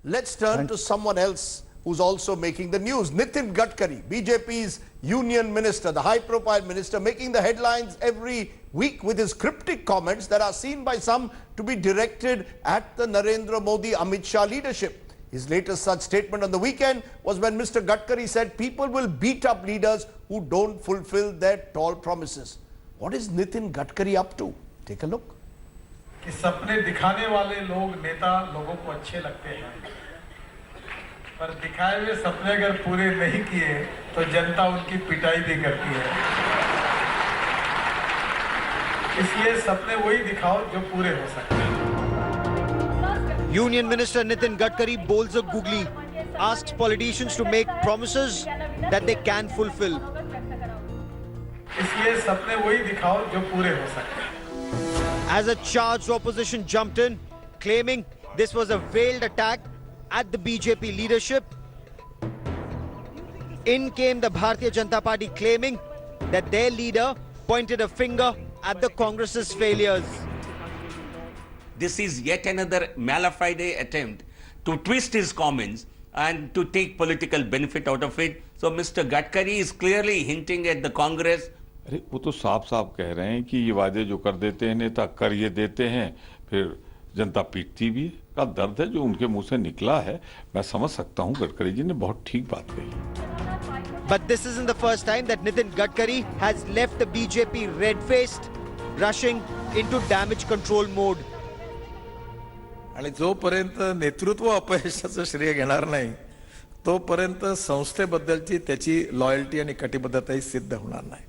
Let's turn to someone else who's also making the news. Nitin Gadkari, BJP's union minister, the high-profile minister, making the headlines every week with his cryptic comments that are seen by some to be directed at the Narendra Modi Amit Shah leadership. His latest such statement on the weekend was when Mr. Gadkari said people will beat up leaders who don't fulfill their tall promises. What is Nitin Gadkari up to? Take a look. कि सपने दिखाने वाले लोग नेता लोगों को अच्छे लगते हैं, पर दिखाए हुए सपने अगर पूरे नहीं किए तो जनता उनकी पिटाई भी करती है। इसलिए सपने वही दिखाओ जो पूरे हो सकते हैं। Union Minister Nitin Gadkari bowls a googly, asks politicians to make promises that they can fulfill. इसलिए सपने वही दिखाओ जो पूरे हो सकते हैं। As a charged opposition jumped in, claiming this was a veiled attack at the BJP leadership, in came the Bharatiya Janata Party claiming that their leader pointed a finger at the Congress's failures. This is yet another malafide attempt to twist his comments and to take political benefit out of it. So Mr. Gadkari is clearly hinting at the Congress. अरे वो तो साफ साफ कह रहे हैं कि ये वादे जो कर देते हैं नेता कर ये देते हैं, फिर जनता पीटती भी है। का दर्द है जो उनके मुंह से निकला है, मैं समझ सकता हूं। गडकरी जी ने बहुत ठीक बात कही। But this isn't the first time that Nitin Gadkari has left the BJP red-faced, rushing into damage control mode. आणि जोपर्यंत नेतृत्व अपयशाचं श्रेय घेणार नाही तोपर्यंत संस्थेबद्दलची त्याची लॉयल्टी आणि कटिबद्धता सिद्ध होणार नाही।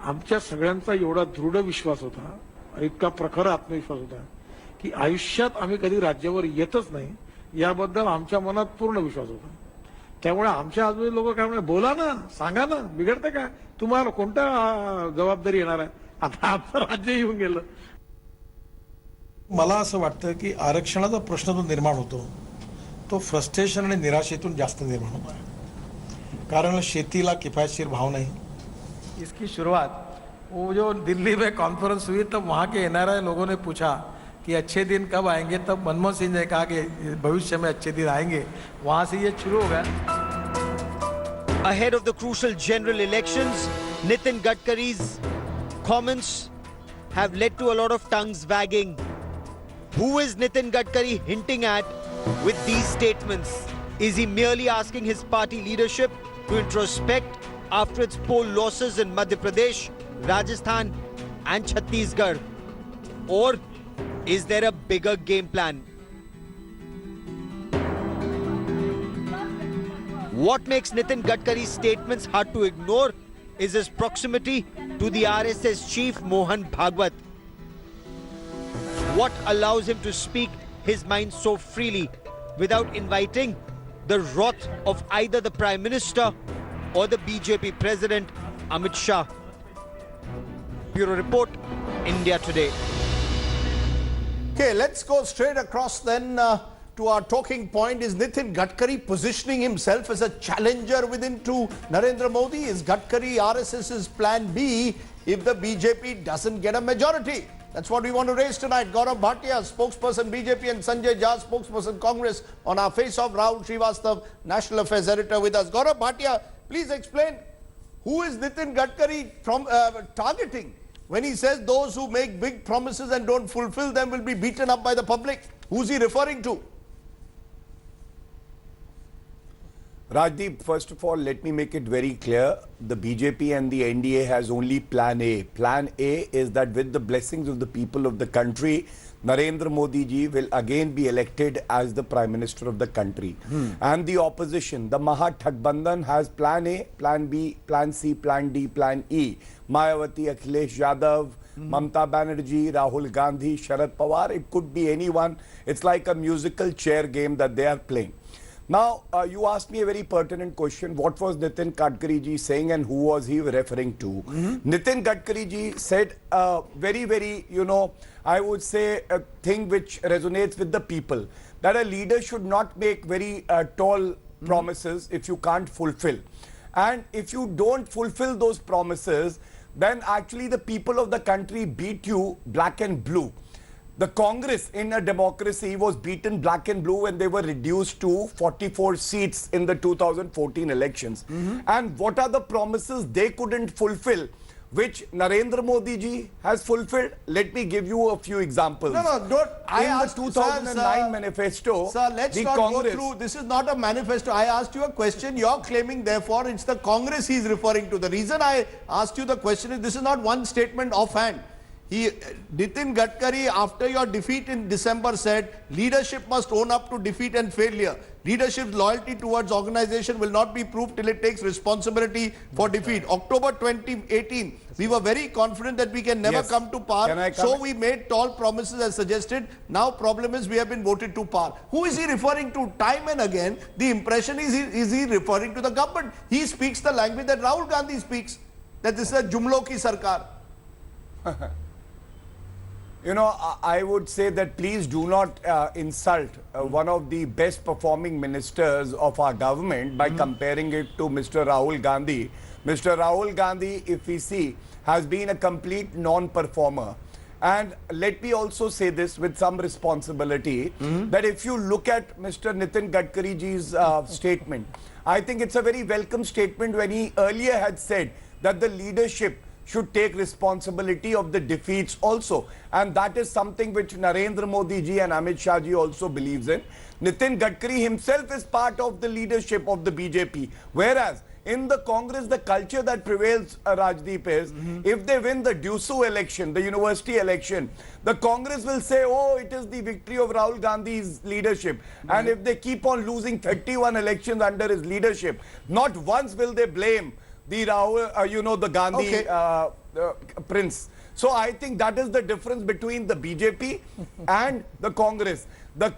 आमच्या सगळ्यांचा एवढा दृढ विश्वास होता, इतका प्रखर आत्मविश्वास होता की आयुष्यात आम्ही कधी राज्यावर येतच नाही याबद्दल आमच्या मनात पूर्ण विश्वास होता। त्यामुळे आमच्या आजूबाजूचे लोक काय म्हणाले, बोला ना, सांगा ना, बिघडते काय, तुम्हाला कोणता जबाबदारी येणार आहे, आता आमचं राज्य येऊन गेलं। मला असं वाटतं की आरक्षणाचा प्रश्न जो निर्माण होतो तो फ्रस्ट्रेशन आणि निराशेतून जास्त निर्माण होतो आहे, कारण शेतीला किफायतशीर भाव नहीं। इसकी शुरुआत वो जो दिल्ली में कॉन्फ्रेंस हुई तब वहाँ के एनआरआई लोगों ने पूछा कि अच्छे दिन कब आएंगे, तब मनमोहन सिंह ने कहा कि भविष्य में अच्छे दिन आएंगे, वहाँ से ये शुरू हो गया। Ahead of the crucial general elections, Nitin Gadkari's comments have led to a lot of tongues wagging. Who is Nitin Gadkari hinting at with these statements? Is he merely asking his party leadership to introspect after its poll losses in Madhya Pradesh, Rajasthan and Chhattisgarh? Or is there a bigger game plan? What makes Nitin Gadkari's statements hard to ignore is his proximity to the RSS chief Mohan Bhagwat. What allows him to speak his mind so freely without inviting the wrath of either the Prime Minister or the BJP President Amit Shah? Bureau Report, India Today. Okay, let's go straight across then to our talking point. Is Nitin Gadkari positioning himself as a challenger within to Narendra Modi? Is Gadkari RSS's plan B if the BJP doesn't get a majority? That's what we want to raise tonight. Gaurav Bhatia, spokesperson BJP, and Sanjay Jha, spokesperson Congress, on our face-off. Rahul Srivastav, National Affairs Editor, with us. Gaurav Bhatia, please explain, who is Nitin Gadkari from targeting when he says those who make big promises and don't fulfill them will be beaten up by the public? Who's he referring to? Rajdeep, first of all, let me make it very clear. The BJP and the NDA has only plan A. Plan A is that with the blessings of the people of the country, Narendra Modi ji will again be elected as the Prime Minister of the country. And the opposition, the Mahathakbandhan, has plan A, plan B, plan C, plan D, plan E. Mayawati, Akhilesh Yadav, Mamta Banerjee, Rahul Gandhi, Sharad Pawar, it could be anyone. It's like a musical chair game that they are playing. Now, you asked me a very pertinent question. What was Nitin Gadkari ji saying and who was he referring to? Nitin Gadkari ji said very, I would say a thing which resonates with the people, that a leader should not make very tall promises if you can't fulfill. And if you don't fulfill those promises, then actually the people of the country beat you black and blue. The Congress in a democracy was beaten black and blue when they were reduced to 44 seats in the 2014 elections. And what are the promises they couldn't fulfill, which Narendra Modi ji has fulfilled? Let me give you a few examples. No, don't. I In the asked 2009 manifesto, Sir, let's the not Congress, go through. This is not a manifesto. I asked you a question. You're claiming, therefore, it's the Congress he's referring to. The reason I asked you the question is this is not one statement offhand. Nitin Gadkari, after your defeat in December, said leadership must own up to defeat and failure. Leadership's loyalty towards organization will not be proved till it takes responsibility for defeat. October 2018, we were very confident that we can never Yes. come to power. Can I So come- we made tall promises as suggested. Now problem is we have been voted to power. Who is he referring to? Time and again, the impression is he referring to the government. He speaks the language that Rahul Gandhi speaks. That this is a Jumlo ki sarkar. You know, I would say that please do not insult one of the best performing ministers of our government by comparing it to Mr. Rahul Gandhi. Mr. Rahul Gandhi, if we see, has been a complete non-performer. And let me also say this with some responsibility, that if you look at Mr. Nitin Gadkari ji's statement, I think it's a very welcome statement when he earlier had said that the leadership should take responsibility of the defeats also. And that is something which Narendra Modi ji and Amit Shah ji also believes in. Nitin Gadkari himself is part of the leadership of the BJP. Whereas in the Congress, the culture that prevails, Rajdeep, is if they win the DUSU election, the university election, the Congress will say, oh, it is the victory of Rahul Gandhi's leadership. And if they keep on losing 31 elections under his leadership, not once will they blame the Rahul, the Gandhi prince. So I think that is the difference between the BJP and the Congress. The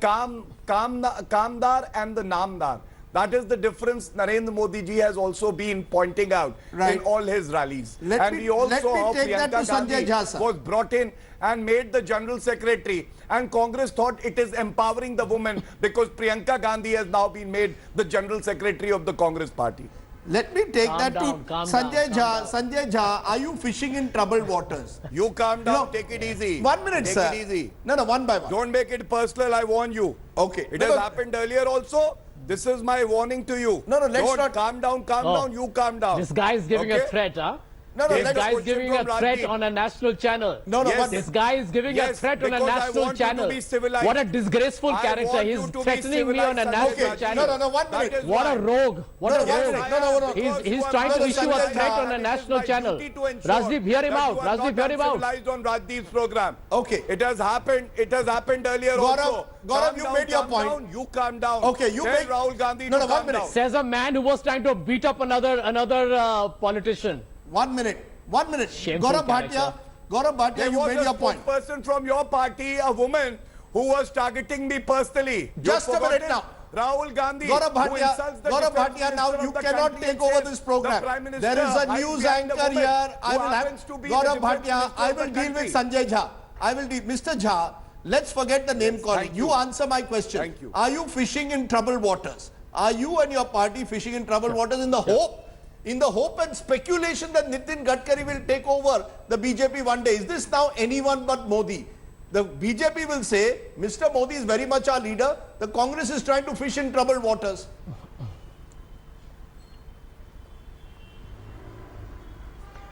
Kamdar and the Namdar. That is the difference Narendra Modi ji has also been pointing out in all his rallies. Let me take that to Sanjay Jha, sir. Was brought in and made the General Secretary, and Congress thought it is empowering the woman because Priyanka Gandhi has now been made the General Secretary of the Congress party. Let me take Calm that down, to calm Sanjay down, Jha. calm Sanjay Jha, are you fishing in troubled waters? You calm down, No. take it easy. 1 minute, take sir. Take it easy. No, one by one. Don't make it personal, I warn you. Okay. It No, has no. happened earlier also. This is my warning to you. No, let's Don't not. calm down, Oh. you calm down. This guy is giving a Okay? threat, huh? No, This let's guy is question giving a from threat Rajdeep. on a national channel. No, Yes. one This guy is giving a Yes, threat on a because I national want you to channel. be civilized. What a disgraceful I character. want He's you to be threatening me on a civilized, national Sanjay. channel. No, 1 That minute. is What why. a rogue. What No, a one rogue. minute. No. He's trying to issue a threat on a national channel. Rajdeep, hear him out. Rajdeep, hear him out. Civilized on Rajdeep's program. Okay. It has happened earlier also. Gaurav, you made your point. Down, you calm down. Okay, you Tell make- Rahul Gandhi No, to 1 calm minute. down. Says a man who was trying to beat up another politician. 1 minute. 1 minute. Shameful Gaurav character. Bhatia, There you was made a your point. spokesperson from your party, a woman, who was targeting me personally. Just You've a minute forgotten? Rahul Gandhi, Gaurav who insults the defense Bhatia, now minister you of the cannot country take and over says this the program. Prime Minister There is a hides news behind a anchor woman here. I who will happens to have be the Gaurav defense Bhatia. minister I of the will deal with country. Sanjay Jha. I will deal. Mr. Jha, let's forget the name calling. thank You you. answer my question. Thank you. Are you fishing in troubled waters? Are you and your party fishing in troubled waters in the hope and speculation that Nitin Gadkari will take over the BJP one day? Is this now anyone but Modi? The BJP will say, Mr. Modi is very much our leader. The Congress is trying to fish in troubled waters.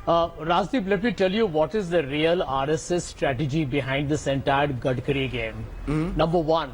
Rajdeep, let me tell you what is the real RSS strategy behind this entire Gadkari game. Number one,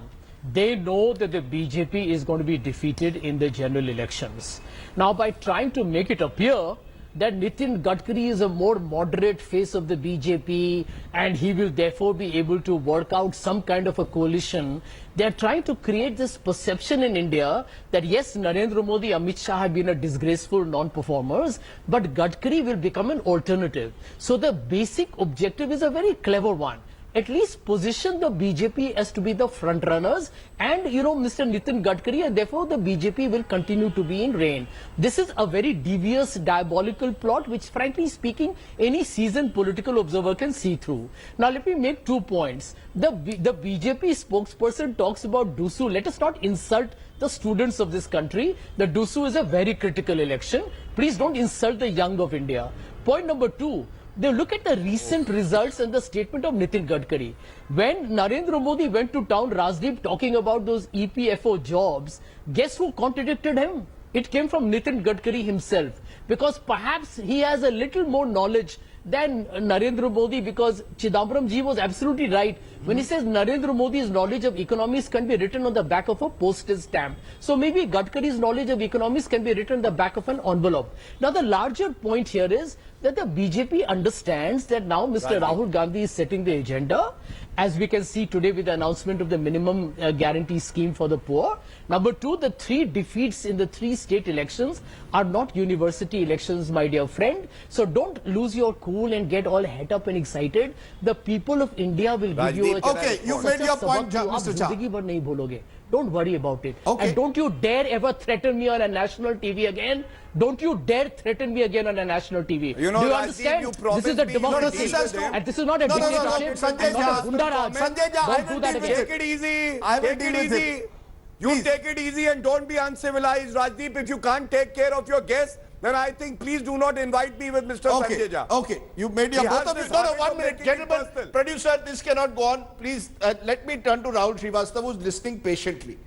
they know that the BJP is going to be defeated in the general elections. Now, by trying to make it appear that Nitin Gadkari is a more moderate face of the BJP and he will therefore be able to work out some kind of a coalition, they are trying to create this perception in India that yes, Narendra Modi, Amit Shah have been a disgraceful non-performers, but Gadkari will become an alternative. So the basic objective is a very clever one. At least position the BJP as to be the front runners and Mr. Nitin Gadkari, and therefore the BJP will continue to be in reign. This is a very devious, diabolical plot which frankly speaking any seasoned political observer can see through. Now let me make 2 points. The BJP spokesperson talks about DUSU. Let us not insult the students of this country. The DUSU is a very critical election. Please don't insult the young of India. Point number 2. They look at the recent results and the statement of Nitin Gadkari. When Narendra Modi went to town, Rajdeep, talking about those EPFO jobs, guess who contradicted him? It came from Nitin Gadkari himself, because perhaps he has a little more knowledge than Narendra Modi, because Chidambaram ji was absolutely right when he says Narendra Modi's knowledge of economics can be written on the back of a postage stamp. So maybe Gadkari's knowledge of economics can be written on the back of an envelope. Now the larger point here is that the BJP understands that now Mr. Rahul Gandhi is setting the agenda, as we can see today with the announcement of the minimum guarantee scheme for the poor. Number two, the 3 defeats in the 3 state elections are not university elections, my dear friend. So don't lose your cool and get all het up and excited. The people of India will give you a chance. Okay, you made your point, Mr. Jha. ज़िंदगी भर नहीं भूलोगे. Don't worry about it. Okay. And don't you dare ever threaten me on a national TV again. Don't you dare threaten me again on a national TV. You know, do you Rajdeep, understand? you promised This is a me- democracy. No, this has to- And this is not a No, no, no, no, dictatorship. Sanjay and not Jha, a Gunda Raj. Sanjay Jha, Don't do that again. take it easy. I will Take deal it with easy. it. You Please. take it easy and don't be uncivilized, Rajdeep. If you can't take care of your guests, then I think please do not invite me with Mr. Sanjay Okay, Jha. okay. You made your He both has of you. this No, no, habit 1 of minute. making it Gentlemen, personal. producer, this cannot go on. Please, let me turn to Rahul Srivastava, who's listening patiently.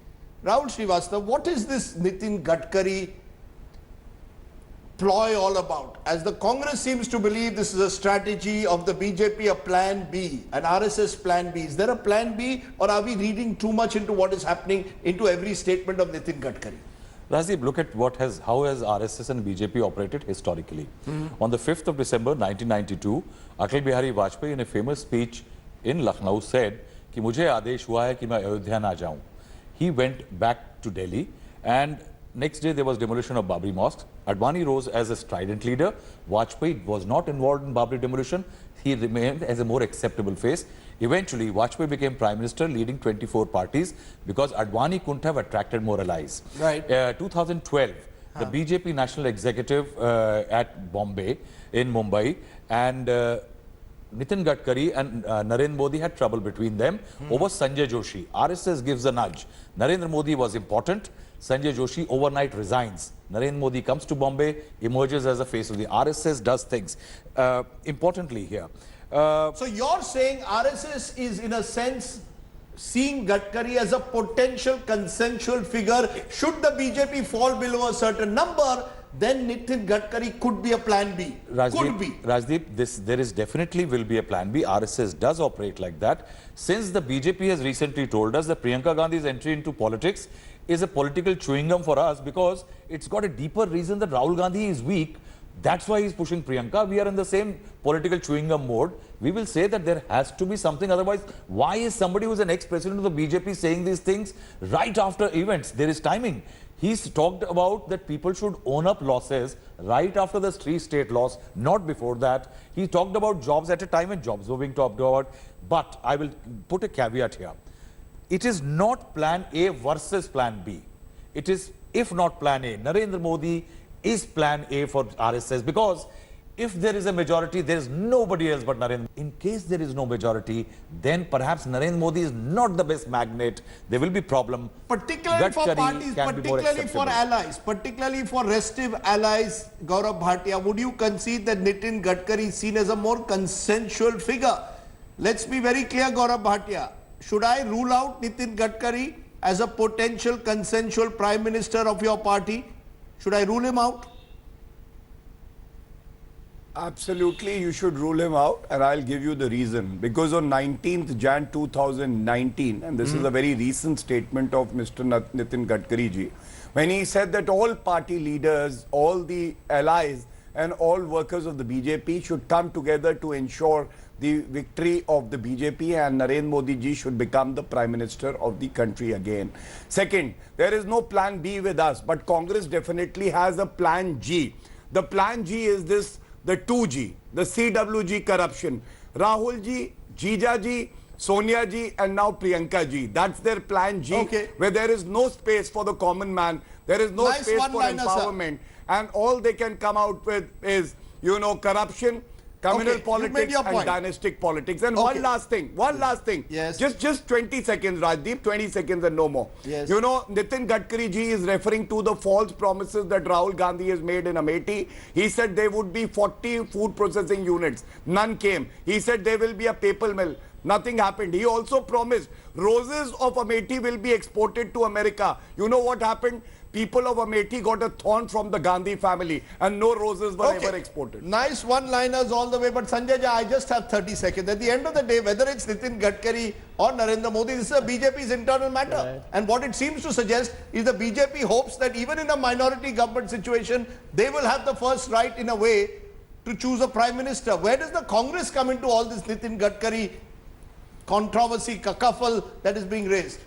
Rahul Srivastava, what is this Nitin Gadkari ploy all about? As the Congress seems to believe this is a strategy of the BJP, a plan B, an RSS plan B. Is there a plan B, or are we reading too much into what is happening into every statement of Nitin Gadkari? Rajdeep, look at how has RSS and BJP operated historically. On the 5th of December 1992, Atal Bihari Vajpayee in a famous speech in Lucknow said कि मुझे आदेश हुआ है कि मैं अयोध्या ना जाऊं. He went back to Delhi, and next day there was demolition of Babri Mosque. Advani rose as a strident leader. Vajpayee was not involved in Babri demolition. He remained as a more acceptable face. Eventually, Vajpayee became Prime Minister leading 24 parties because Advani couldn't have attracted more allies. Right. 2012, the BJP National Executive at Bombay, in Mumbai, and Nitin Gadkari and Narendra Modi had trouble between them over Sanjay Joshi. RSS gives a nudge. Narendra Modi was important. Sanjay Joshi overnight resigns. Narendra Modi comes to Bombay, emerges as a face of the RSS, does things. Importantly here, So you're saying RSS is in a sense seeing Gadkari as a potential consensual figure. Should the BJP fall below a certain number, then Nitin Gadkari could be a plan B. Could be. Rajdeep, there is definitely will be a plan B. RSS does operate like that. Since the BJP has recently told us that Priyanka Gandhi's entry into politics is a political chewing gum for us because it's got a deeper reason that Rahul Gandhi is weak. That's why he's pushing Priyanka. We are in the same political chewing gum mode. We will say that there has to be something. Otherwise, why is somebody who's an ex-president of the BJP saying these things right after events? There is timing. He's talked about that people should own up losses right after the three-state loss, not before that. He talked about jobs at a time when jobs were being talked about. But I will put a caveat here. It is not plan A versus plan B. It is, if not plan A, Narendra Modi is plan A for RSS, because if there is a majority, there is nobody else but Narendra. In case there is no majority, then perhaps Narendra Modi is not the best magnet. There will be problem. Particularly for Gadkari parties, can be more particularly for acceptable. allies, particularly for restive allies, Gaurav Bhatia, would you concede that Nitin Gadkari is seen as a more consensual figure? Let's be very clear, Gaurav Bhatia. Should I rule out Nitin Gadkari as a potential consensual Prime Minister of your party? Should I rule him out? Absolutely, you should rule him out, and I'll give you the reason. Because on 19th Jan 2019, and this is a very recent statement of Mr. Nitin Gadkari ji, when he said that all party leaders, all the allies, and all workers of the BJP should come together to ensure the victory of the BJP, and Narendra Modi ji should become the Prime Minister of the country again. Second, there is no plan B with us, but Congress definitely has a plan G. The plan G is this, the 2G, the CWG corruption. Rahul ji, Jija ji, Sonia ji, and now Priyanka ji. That's their plan G, where there is no space for the common man. There is no space for empowerment. And all they can come out with is, you know, corruption, Communal Okay, you politics made your and point. dynastic politics. And Okay. one last thing. Yes. Just 20 seconds, Rajdeep, 20 seconds and no more. Yes. You know, Nitin Gadkari ji is referring to the false promises that Rahul Gandhi has made in Amethi. He said there would be 40 food processing units. None came. He said there will be a paper mill. Nothing happened. He also promised roses of Amethi will be exported to America. You know what happened? People of Amethi got a thorn from the Gandhi family and no roses were ever exported. Nice one-liners all the way, but Sanjay Jha, I just have 30 seconds. At the end of the day, whether it's Nitin Gadkari or Narendra Modi, this is a BJP's internal matter. Right. And what it seems to suggest is the BJP hopes that even in a minority government situation, they will have the first right in a way to choose a prime minister. Where does the Congress come into all this Nitin Gadkari controversy, cacophony that is being raised?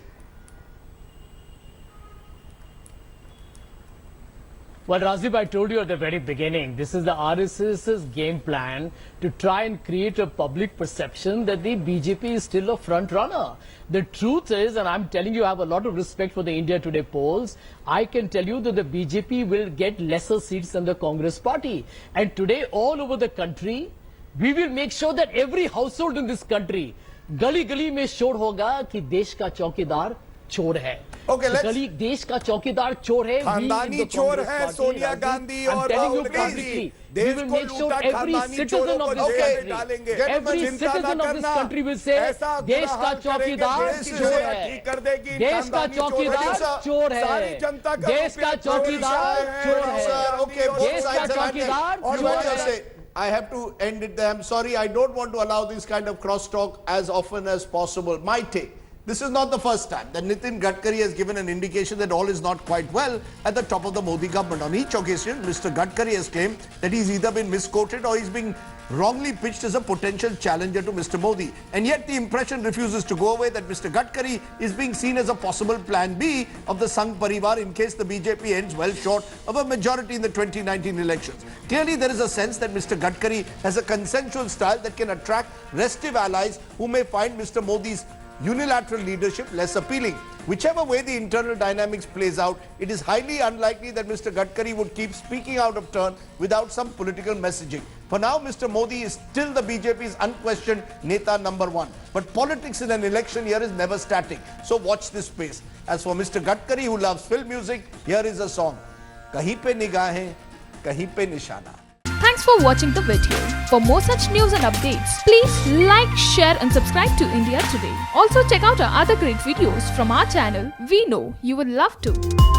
Well, Rajdeep, I told you at the very beginning, this is the RSS's game plan to try and create a public perception that the BJP is still a front runner. The truth is, and I'm telling you, I have a lot of respect for the India Today polls, I can tell you that the BJP will get lesser seats than the Congress party. And today, all over the country, we will make sure that every household in this country, गली-गली में शोर होगा कि देश का चौकीदार चोर है. Okay, let's- गली देश का चौकीदार चोर है. खानदानी चोर है सोनिया गांधी और राहुल गांधी. We देश will को make sure लूटा every खानदानी citizen चोरों of को this जेल में country, डालेंगे. every चिंता citizen ना of this करना. country will say, ऐसा देश बुरा का हाल करेंगे, चौकीदार देश की चोर सेवा है. ठीक कर देगी. देश का खानदानी चोर चौकीदार है. चोर है. सारी जनता का देश का रुपया चौकीदार चोर है. Sir, okay, both देश का sides have had चौकीदार it. चोर Just है. say, I have to end it there. I'm sorry, I don't want to allow this kind of crosstalk as often as possible. My take. This is not the first time that Nitin Gadkari has given an indication that all is not quite well at the top of the Modi government. On each occasion, Mr. Gadkari has claimed that he's either been misquoted or he's being wrongly pitched as a potential challenger to Mr. Modi. And yet the impression refuses to go away that Mr. Gadkari is being seen as a possible plan B of the Sangh Parivar in case the BJP ends well short of a majority in the 2019 elections. Clearly, there is a sense that Mr. Gadkari has a consensual style that can attract restive allies who may find Mr. Modi's unilateral leadership less appealing. Whichever way the internal dynamics plays out, it is highly unlikely that Mr. Gadkari would keep speaking out of turn without some political messaging. For now, Mr. Modi is still the BJP's unquestioned Neta number one. But politics in an election year is never static. So watch this space. As for Mr. Gadkari, who loves film music, here is a song. Kahin pe nigahein, kahin pe nishana. Thanks for watching the video. For more such news and updates, please like, share and subscribe to India Today. Also check out our other great videos from our channel. We know you will love to.